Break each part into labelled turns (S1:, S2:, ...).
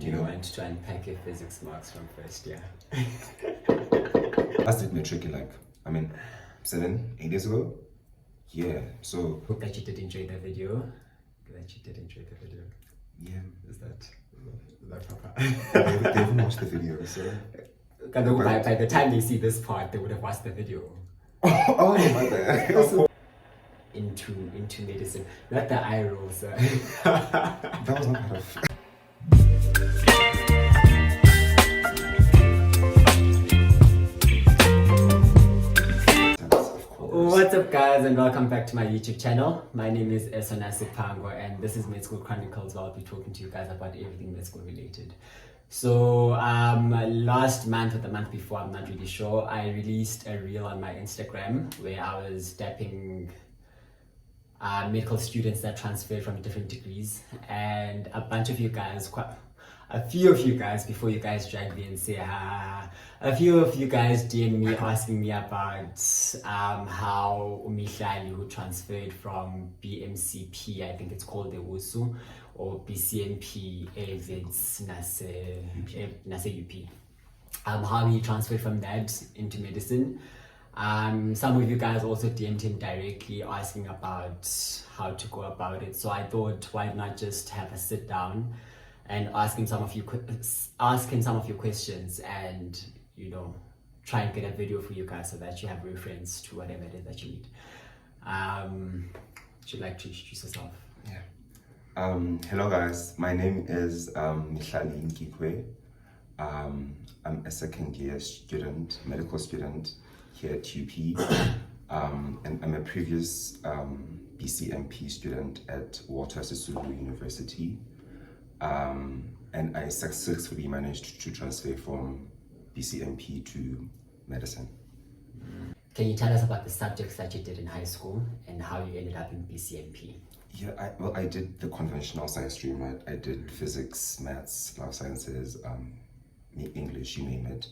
S1: Do you want to unpack your physics marks from first year?
S2: I did matric in 7-8 years ago. Yeah, so
S1: Hope that you did enjoy the video.
S2: yeah,
S1: Is that proper?
S2: they haven't watched the video, so
S1: By the time they see this part, they would have watched the video.
S2: oh my bad.
S1: Into medicine, not the eye rolls.
S2: That was not part of.
S1: What's up, guys, and welcome back to my YouTube channel. My name is Esona Sipango, and this is Med School Chronicles, where I'll be talking to you guys about everything med school related. So last month or the month before, I'm not really sure, I released a reel on my Instagram where I was dapping medical students that transferred from different degrees, and a bunch of you guys, a few of you guys, before you guys drag me and say a few of you guys DM me asking me about how Mihlali, who transferred from BMCP, I think it's called the USU, or BCMP, it's Nase UP, how he transferred from that into medicine. Some of you guys also DM'd him directly asking about how to go about it. So I thought, why not just have a sit down and ask him some of your questions, and try and get a video for you guys so that you have reference to whatever it is that you need. Would you like to introduce yourself?
S2: Yeah. Hello guys, my name is Mihlali Nkikwe. I'm a second year student, medical student here at UP, and I'm a previous BCMP student at Walter Sisulu University, and I successfully managed to transfer from BCMP to medicine.
S1: Can you tell us about the subjects that you did in high school and how you ended up in BCMP?
S2: Yeah, I did the conventional science stream, right? I did physics, maths, life sciences, English, you name it.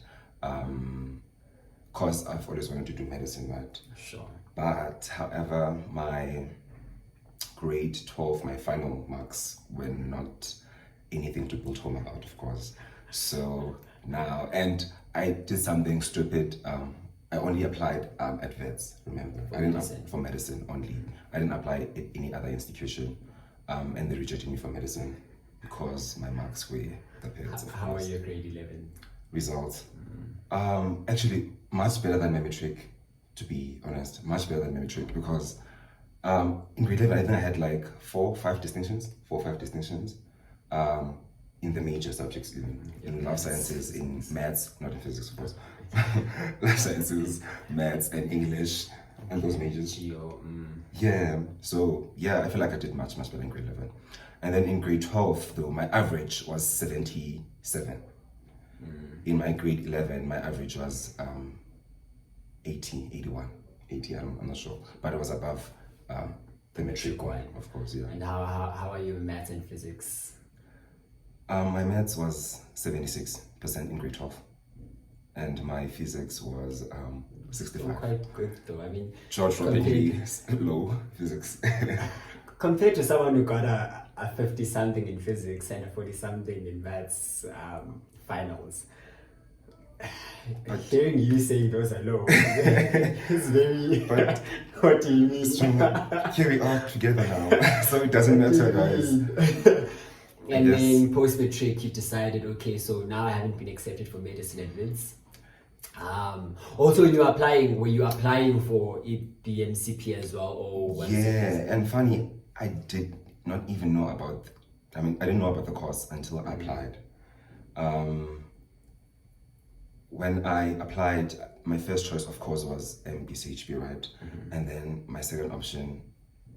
S2: Because I've always wanted to do medicine, right?
S1: Sure.
S2: But however, my grade 12, my final marks were not anything to build home about, of course. So now, and I did something stupid. I only applied at vets, remember? For medicine only. I didn't apply at any other institution. And they rejected me for medicine because my marks were the pits.
S1: How are your grade 11
S2: results? Actually, much better than my matric, to be honest. Much better than my matric, because in grade 11, I think I had 4 or 5 distinctions. In the major subjects, in life sciences, in maths, not in physics, of course. Life sciences, maths, and English, and those majors. Yeah, so yeah, I feel like I did much better in grade 11. And then in grade 12, though, my average was 77. In my grade 11, my average was 80, I'm not sure, but it was above the matric one, of course, yeah.
S1: And how are you in maths and physics?
S2: My maths was 76% in grade 12, and my physics was 65.
S1: Quite good though, I mean.
S2: Really low physics.
S1: Compared to someone who got a 50 something in physics and a 40 something in maths finals, hearing you saying those are low is very.
S2: But
S1: what do you mean?
S2: Here we are together now, so it doesn't matter, guys.
S1: And then post-matric, you decided, okay, so now I haven't been accepted for medicine at Vids. Also, when you were applying for BMCP as well, or was
S2: and funny, I did not even know about. I didn't know about the course until I applied. When I applied, my first choice, of course, was BCHP, right? And then my second option,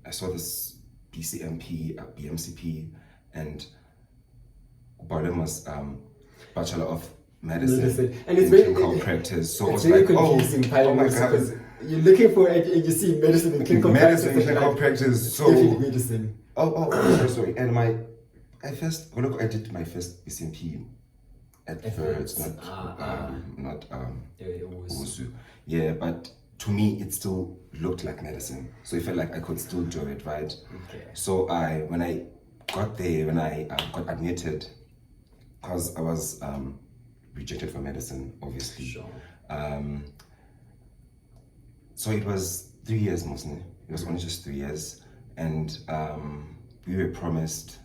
S2: I saw this BCMP, BMCP, and Bottom was Bachelor of Medicine
S1: and it's
S2: in
S1: very
S2: clinical practice. So
S1: it's
S2: it was
S1: very confusing.
S2: oh my God,
S1: because you're looking for and you see medicine in clinical practice.
S2: Clinical practice. So
S1: medicine.
S2: Sorry. And I did my first BCMP at first, not USU. Yeah, but to me it still looked like medicine, so it felt like I could still do it, right?
S1: Okay.
S2: So when I got there, when I got admitted, because I was rejected for medicine, obviously.
S1: Sure.
S2: So it was 3 years mostly. It was only just 3 years, and we were promised.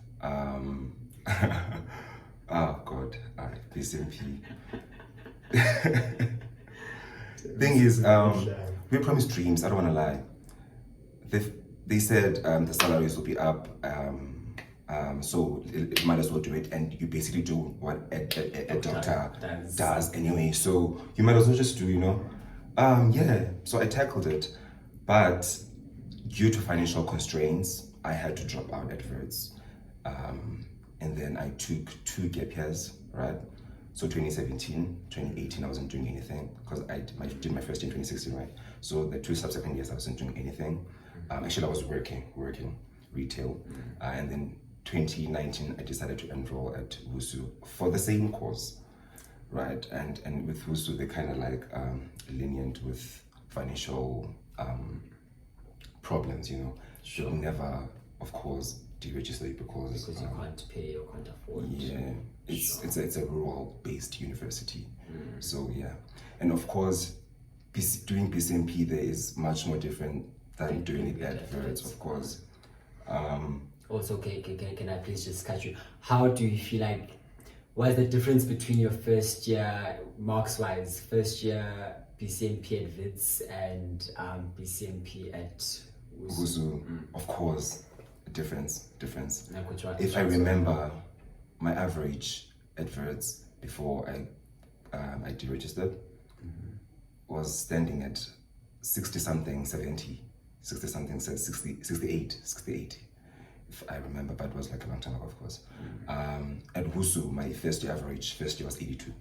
S2: Oh God, BMCP. Thing is, we were promised dreams. I don't want to lie. They said the salaries will be up, so it might as well do it, and you basically do what a doctor does anyway. So you might as well just do, yeah. So I tackled it, but due to financial constraints, I had to drop out at Verts, and then I took 2 gap years, right? So 2017, 2018, I wasn't doing anything because I did my first year in 2016, right? So the 2 subsequent years, I wasn't doing anything. Actually, I was working retail. And then 2019, I decided to enroll at WUSU for the same course, right? And with WUSU, they're kind of like lenient with financial problems,
S1: Sure.
S2: They never, of course, deregister you because
S1: you can't pay or can't afford.
S2: Yeah, it's a rural-based university. So yeah, and of course, doing BMCP there is much more different than doing it at Verts, of course.
S1: Also, can I please just catch you? How do you feel like? What's the difference between your first year, marks-wise, first year BMCP at Wits and BMCP at
S2: WUSU? Of course, difference.
S1: Like which one?
S2: If I remember, my average at Verts before I deregistered was standing at 60-something, 70, 60-something, 60, 68, if I remember, but it was like a long time ago, of course. At WUSU, my first year was 82.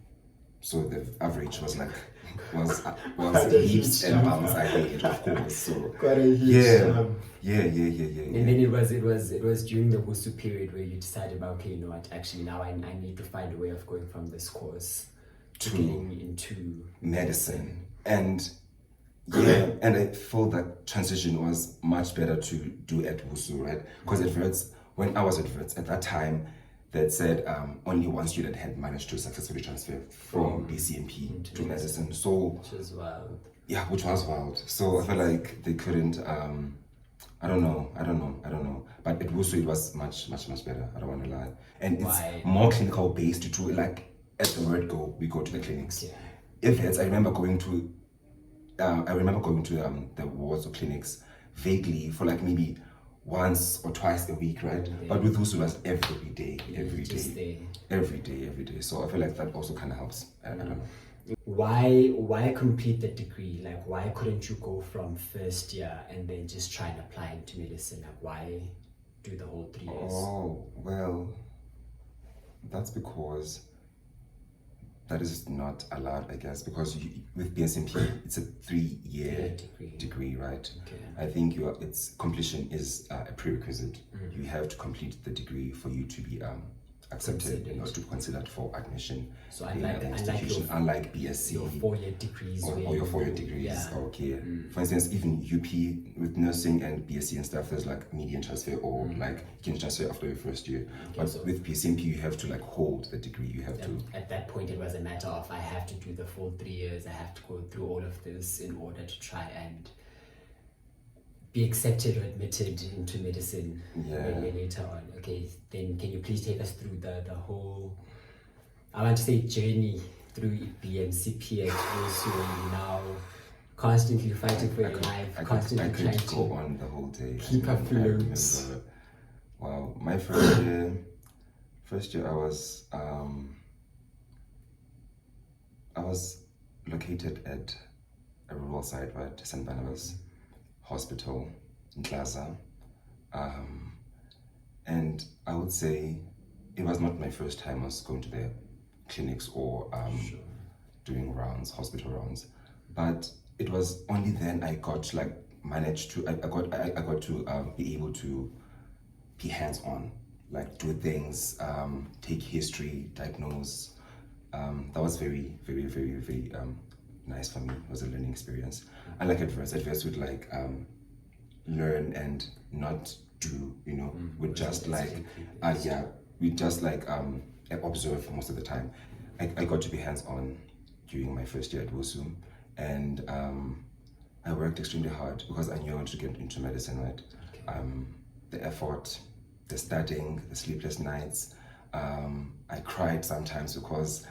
S2: So the average was heaps and bounds ahead, of course. So
S1: quite a huge
S2: yeah.
S1: And then it was during the WUSU period where you decided about, okay, you know what, actually now I need to find a way of going from this course to getting into
S2: medicine. And yeah, and I felt that transition was much better to do at WUSU, right? Because at Verts, when I was at Verts, at that time, that said only one student had managed to successfully transfer from BMCP to medicine. So
S1: which was wild.
S2: Yeah, which was wild. So I felt like they couldn't. I don't know. But at WUSU it was much better. I don't want to lie, and it's more clinical based too. Like at the word go, we go to the clinics.
S1: Yeah.
S2: If it's, I remember going to the wards or clinics vaguely for like maybe once or twice a week, right? Yeah. But with WUSU it was every day. So I feel like that also kind of helps. I don't know.
S1: Why complete the degree? Like, why couldn't you go from first year and then just try and apply into medicine? Like, why do the whole 3 years?
S2: Oh, well, that's because that is not allowed, I guess, because with BMCP, it's a 3-year degree, right?
S1: Okay.
S2: I think its completion is a prerequisite. You have to complete the degree for you to be accepted, to be considered for admission.
S1: So
S2: unlike BSc,
S1: your 4-year degrees,
S2: or your 4-year degrees. Yeah. Okay. For instance, even UP with nursing and BSc and stuff, there's like median transfer or like you can transfer after your first year. Okay, but so with BMCP, you have to like hold the degree. You have to.
S1: At that point, it was a matter of I have to do the full 3 years. I have to go through all of this in order to try and be accepted or admitted into medicine later on. Okay, then can you please take us through the whole, I want to say, journey through BMCP at WUSU, and now constantly fighting for your life, constantly trying to
S2: go on the whole day.
S1: Keep afloat.
S2: Wow, my first year I was located at a rural site, right, St. Barnabas Hospital in Plaza, and I would say it was not my first time I was going to the clinics or doing rounds, hospital rounds, but it was only then I got I got to be able to be hands-on, like do things, take history, diagnose. That was very, very, very, very nice for me. It was a learning experience. Unlike at Verts would like learn and not do, would just like we just like observe most of the time. I got to be hands-on during my first year at WUSU, and I worked extremely hard because I knew I wanted to get into medicine, right? Okay. The effort, the studying, the sleepless nights. I cried sometimes because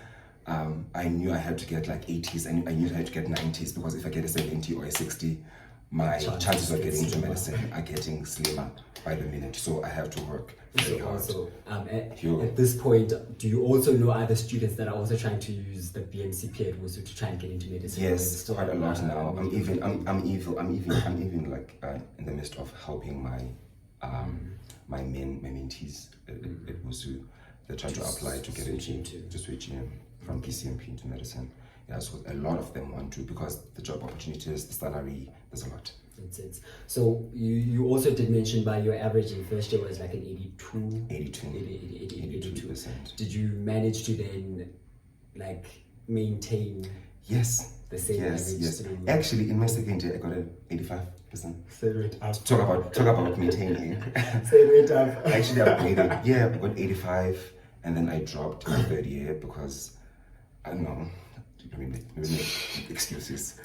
S2: I knew I had to get like 80s, and I knew I had to get 90s, because if I get a 70 or a 60, my chances of getting into medicine are getting slimmer by the minute. So I have to work very hard.
S1: Also, at this point, do you also know other students that are also trying to use the BMCP at WUSU to try and get into medicine?
S2: Yes, quite a lot now. I'm even like in the midst of helping my my mentees at WUSU. They're trying to apply to get into switching from PCMP into medicine. Yeah, so a lot of them want to, because the job opportunities, the salary, there's a lot.
S1: It's. So you also did mention by your average in first year was like an 82%. Did you manage to then like maintain the same average?
S2: Yes. Actually, in my second year, I got an 85%.
S1: So it went up.
S2: Talk about maintaining.
S1: So it went up.
S2: Actually, I upgraded. Yeah, I got 85, and then I dropped my third year because I don't know. Let me make excuses.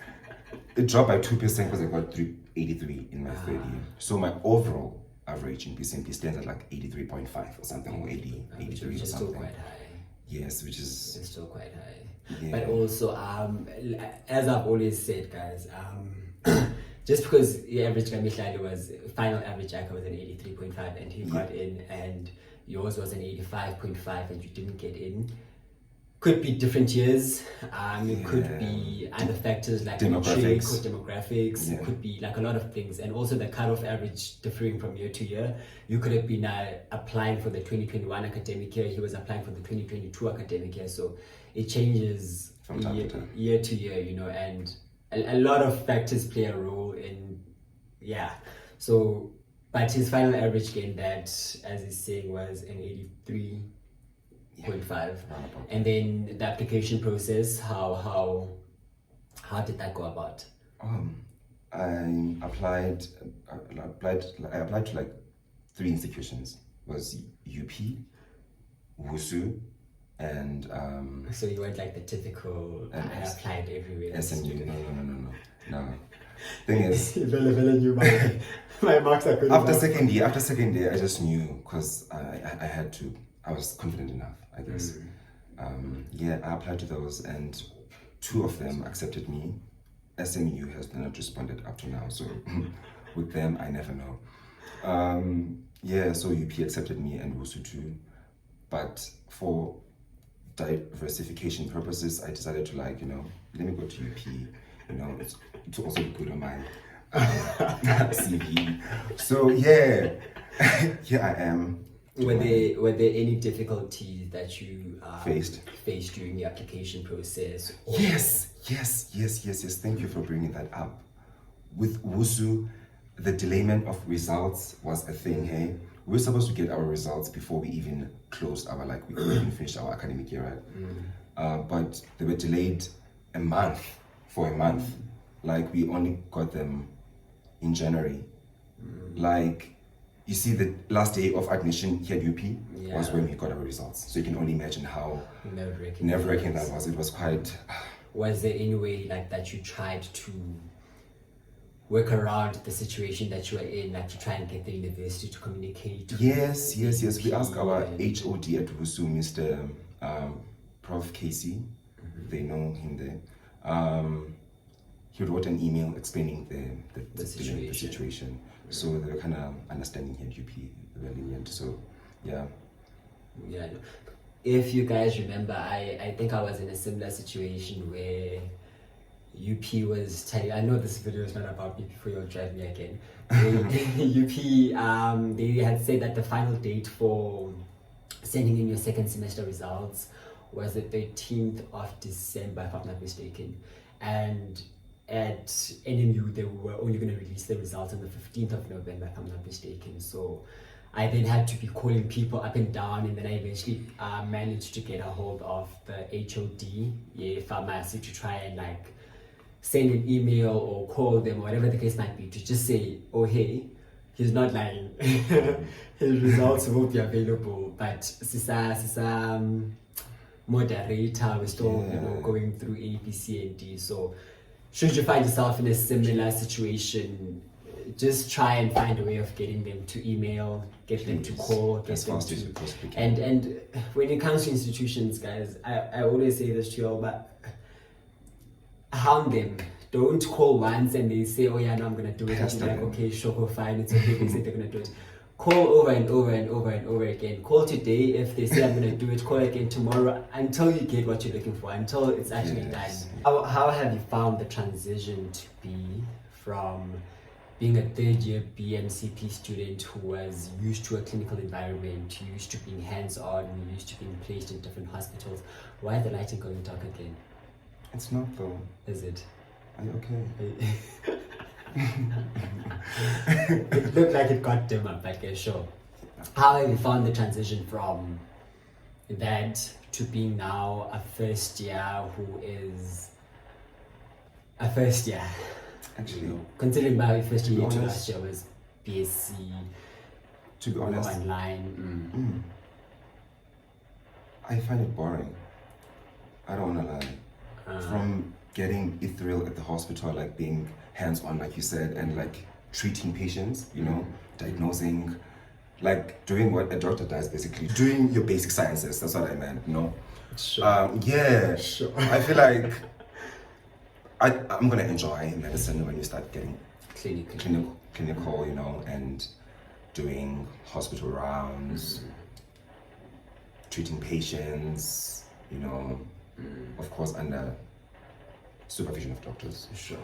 S2: It dropped by 2% because I got 83 in my third year. So my overall average in PCMP stands at like 83.5 or something, or 83
S1: which
S2: or
S1: is
S2: something.
S1: still quite high.
S2: Yes, which is...
S1: It's still quite high.
S2: Yeah.
S1: But also, as I've always said, guys, just because your average guy Mihlali was, final average ICA was an 83.5 and he got in, and yours was an 85.5 and you didn't get in. Could be different years. It could be other factors like demographics. It could be like a lot of things, and also the cutoff average differing from year to year. You could have been applying for the 2021 academic year. He was applying for the 2022 academic year. So it changes from year to year, you know, and a lot of factors play a role in. So, but his final average gain, that, as he's saying, was an 83.5, and then the application process, how did that go about?
S2: I applied to like 3 institutions. Was UP, WUSU, and
S1: so you went like the typical I applied everywhere.
S2: SMU. No. Thing is,
S1: my marks are good.
S2: After second year, I just knew, because I had to. I was confident enough, I guess. I applied to those, and 2 of them accepted me. SMU has not responded up to now, so with them, I never know. So UP accepted me and WUSU too, but for diversification purposes, I decided to let me go to UP. It's also good on my CV. So here I am.
S1: Were there any difficulties that you
S2: faced
S1: during the application process?
S2: Yes. Thank you for bringing that up. With WUSU, the delayment of results was a thing. Hey, we were supposed to get our results before we even closed we even finished our academic year, right? But they were delayed for a month. Like, we only got them in January. Like, you see, the last day of admission here at UP was when we got our results. So you can only imagine how nerve-wracking that was. It was quite...
S1: Was there any way like that you tried to work around the situation that you were in, like to try and get the university to communicate?
S2: Yes. We asked our HOD at WUSU, Mr. Prof. Casey. They know him there. He wrote an email explaining the situation. So they were kind of understanding here at UP, they were lenient. So, yeah.
S1: If you guys remember, I think I was in a similar situation where UP was telling, I know this video is not about me before you'll drive me again. UP, they had said that the final date for sending in your second semester results was the 13th of December, if I'm not mistaken. And at NMU, they were only going to release the results on the 15th of November, if I'm not mistaken. So I then had to be calling people up and down, and then I eventually managed to get a hold of the HOD, pharmacy, to try and send an email or call them, or whatever the case might be, to just say, oh hey, he's not lying. His results will be available, but sisa moderator, we're still going through A, B, C, and D. So should you find yourself in a similar situation, just try and find a way of getting them to email, get them to call, get them to, and when it comes to institutions, guys, I always say this to you all, but hound them. Don't call once and they say, oh yeah, no, I'm gonna do it. And you're like, okay, sure, fine, it's okay. They say they're gonna do it. Call over and over and over and over again. Call today if they say I'm gonna do it. Call again tomorrow until you get what you're looking for, until it's actually done. How have you found the transition to be from being a third year BMCP student who was used to a clinical environment, used to being hands-on, used to being placed in different hospitals? Why is the lighting going dark again?
S2: It's not though.
S1: Is it?
S2: Are you okay?
S1: It looked like it got dimmer, but yeah, sure. How have you found the transition from that to being now a first year who is a first year?
S2: Actually,
S1: you know, considering my first year to last year was BSc,
S2: to be honest,
S1: online.
S2: I find it boring. I don't wanna lie. From getting ethereal at the hospital, like being hands-on, like you said, and like treating patients, you know, diagnosing, like doing what a doctor does, basically doing your basic sciences. That's what I meant, you know.
S1: Sure.
S2: Sure. I feel like I'm gonna enjoy medicine when you start getting clinical, you know, and doing hospital rounds, treating patients, you know, of course under supervision of doctors.
S1: Sure.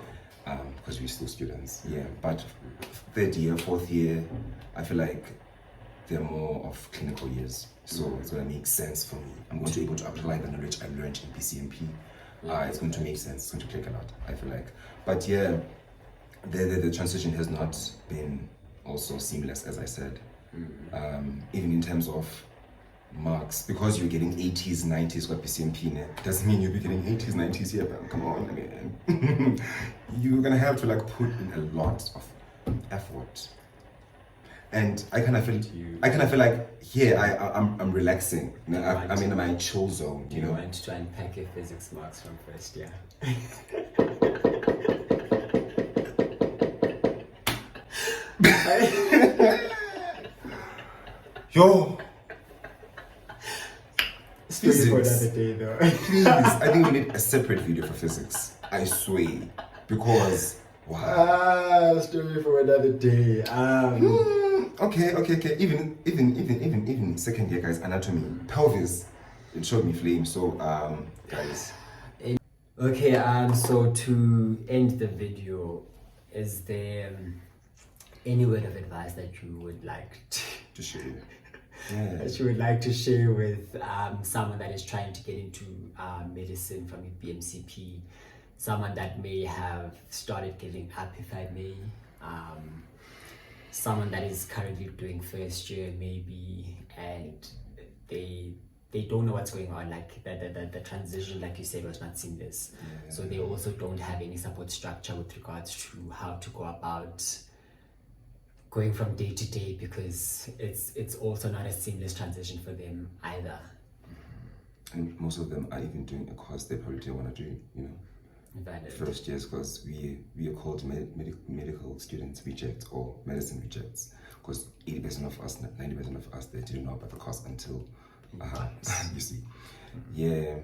S2: Because we're still students. Yeah. But third year, fourth year, I feel like they're more of clinical years. So it's gonna make sense for me. I'm going to be able to apply the knowledge I learned in BCMP. It's going to make sense. It's going to click a lot, I feel like. But yeah, the transition has not been also seamless, as I said. Even in terms of marks, because you're getting 80s, 90s with BCMP, doesn't mean you'll be getting 80s, 90s here, but come on, I mean, you're gonna have to like put in a lot of effort. And I kind of feel like here I'm relaxing. You know, I'm in my chill zone. You know,
S1: want to unpack your physics marks from first year.
S2: Yo.
S1: Physics. For another day, though.
S2: Please, I think we need a separate video for physics. I swear, because wow.
S1: Story for another day.
S2: Okay. Even second year, guys, anatomy, pelvis, it showed me flames. So, guys.
S1: Okay. So to end the video, is there any word of advice that you would like
S2: to share?
S1: Yeah. That you would like to share with someone that is trying to get into medicine from a BMCP, someone that may have started giving up, if I may, someone that is currently doing first year maybe, and they don't know what's going on, like the transition, like you said, was not seamless. So they also don't have any support structure with regards to how to go about going from day to day, because it's also not a seamless transition for them either.
S2: And most of them are even doing a course they probably didn't want to do, you know.
S1: Valid.
S2: First years, because we are called medical students rejects or medicine rejects, because 80% of us, 90% of us, they didn't know about the course until you see. Yeah.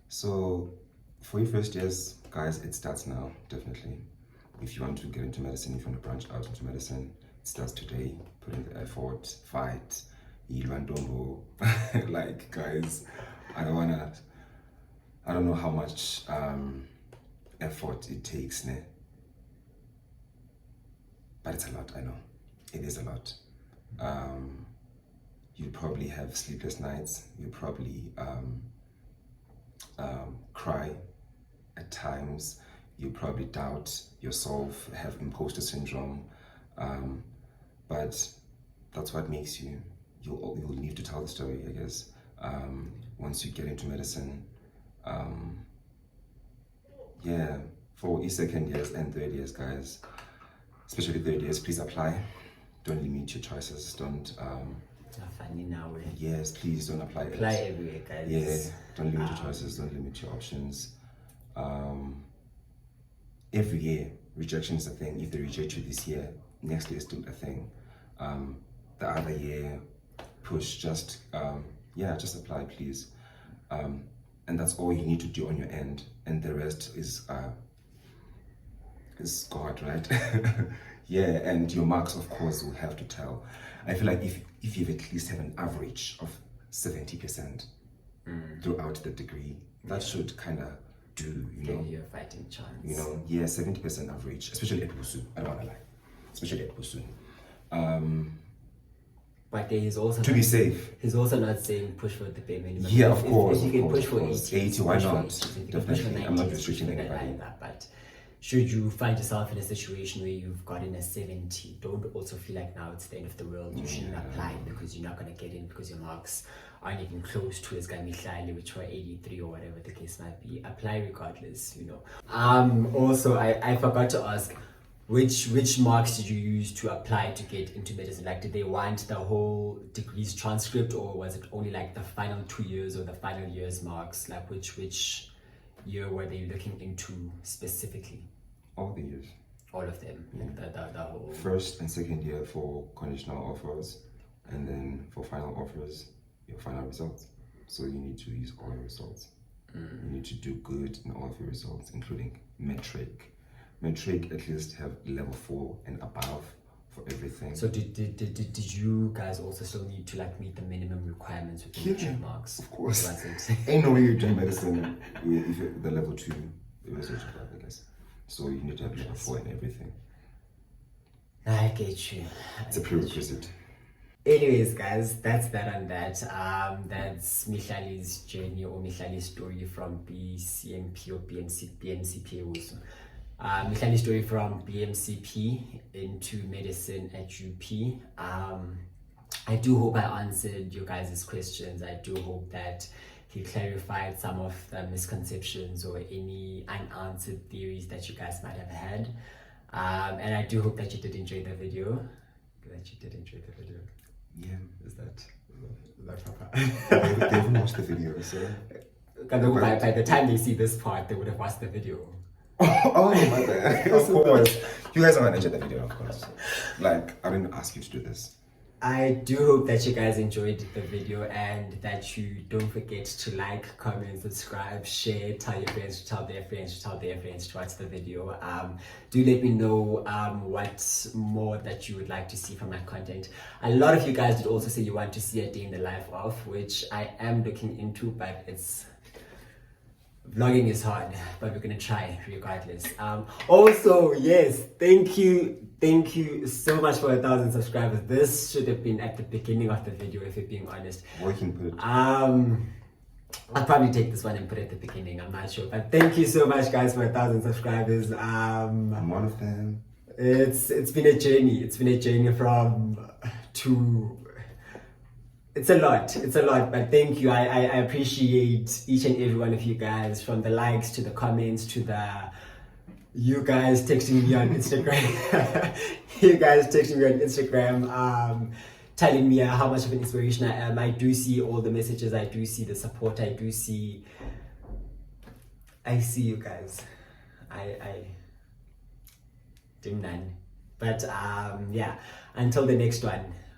S2: So for your first years, guys, it starts now, definitely. If you want to get into medicine, if you want to branch out into medicine, it starts today. Put in the effort, fight, Ilwandombo. Like, guys, I don't know how much effort it takes, ne? But it's a lot, I know. It is a lot. You probably have sleepless nights. You probably cry at times. You probably doubt yourself, have imposter syndrome. But that's what makes you. You'll need to tell the story, I guess. Once you get into medicine, yeah, for your second years and third years, guys, especially third years, please apply. don't limit your choices. Don't
S1: funny now.
S2: yes, please don't apply
S1: it. Everywhere, guys.
S2: Yeah, don't limit your choices. Don't limit your options. Every year, rejection is a thing. If they reject you this year, next year is still a thing. The other year, push. Just apply, please. And that's all you need to do on your end, and the rest is God, right? Yeah, and your marks, of course, will have to tell. I feel like if you at least have an average of 70% throughout the degree, that should kind of do,
S1: give you a fighting chance.
S2: 70% average, especially at Busu. I don't want to lie, especially at Busu.
S1: But he's also
S2: to be safe.
S1: He's also not saying push for the bare minimum.
S2: Yeah, of course.
S1: If you can push for
S2: 80, why not? Definitely. I'm not restricting anybody.
S1: But should you find yourself in a situation where you've gotten a 70, don't also feel like now it's the end of the world. You shouldn't apply because you're not going to get in because your marks aren't even close to as Mihlali, which were 83 or whatever the case might be. Apply regardless, Also, I forgot to ask, which marks did you use to apply to get into medicine? Like, did they want the whole degrees transcript, or was it only like the final 2 years or the final year's marks? Like, which year were they looking into specifically?
S2: All the years.
S1: All of them. Yeah. The whole
S2: first and second year for conditional offers, and then for final offers, your final results. So you need to use all your results. You need to do good in all of your results, including metric. Metric at least have level 4 and above for everything.
S1: So did you guys also still need to meet the minimum requirements with the metric marks?
S2: Of course. Ain't no way you're doing medicine if you're the level 2 results, I guess. So you need to have level 4 and everything.
S1: I get you.
S2: It's a prerequisite.
S1: Anyways, guys, that's that on that. That's Mihlali's journey or Mihlali's story from BCMP or BMCP also. Mihlali's story from BMCP into medicine at UP. I do hope I answered your guys' questions. I do hope that he clarified some of the misconceptions or any unanswered theories that you guys might have had. And I do hope that you did enjoy the video.
S2: Yeah.
S1: Is that proper?
S2: They haven't watched the video, so...
S1: By the time they see this part, they would have watched the video.
S2: Oh my bad. Of course. You guys are gonna enjoy the video, of course. I didn't ask you to do this.
S1: I do hope that you guys enjoyed the video and that you don't forget to like, comment, subscribe, share, tell your friends, tell their friends, tell their friends to watch the video. Do let me know what more that you would like to see from my content. A lot of you guys did also say you want to see a day in the life of, which I am looking into, but vlogging is hard, but we're gonna try regardless. Also, yes, thank you so much for 1,000 subscribers. This should have been at the beginning of the video, if you're being honest.
S2: Or you can put it.
S1: I'll probably take this one and put it at the beginning, I'm not sure, but thank you so much, guys, for 1,000 subscribers.
S2: I'm one of them.
S1: It's been a journey from to. It's a lot, but thank you. I appreciate each and every one of you guys, from the likes to the comments to you guys texting me on Instagram. Telling me how much of an inspiration I am. I do see all the messages, I do see the support, I see you guys. I didn't none. But yeah, until the next one.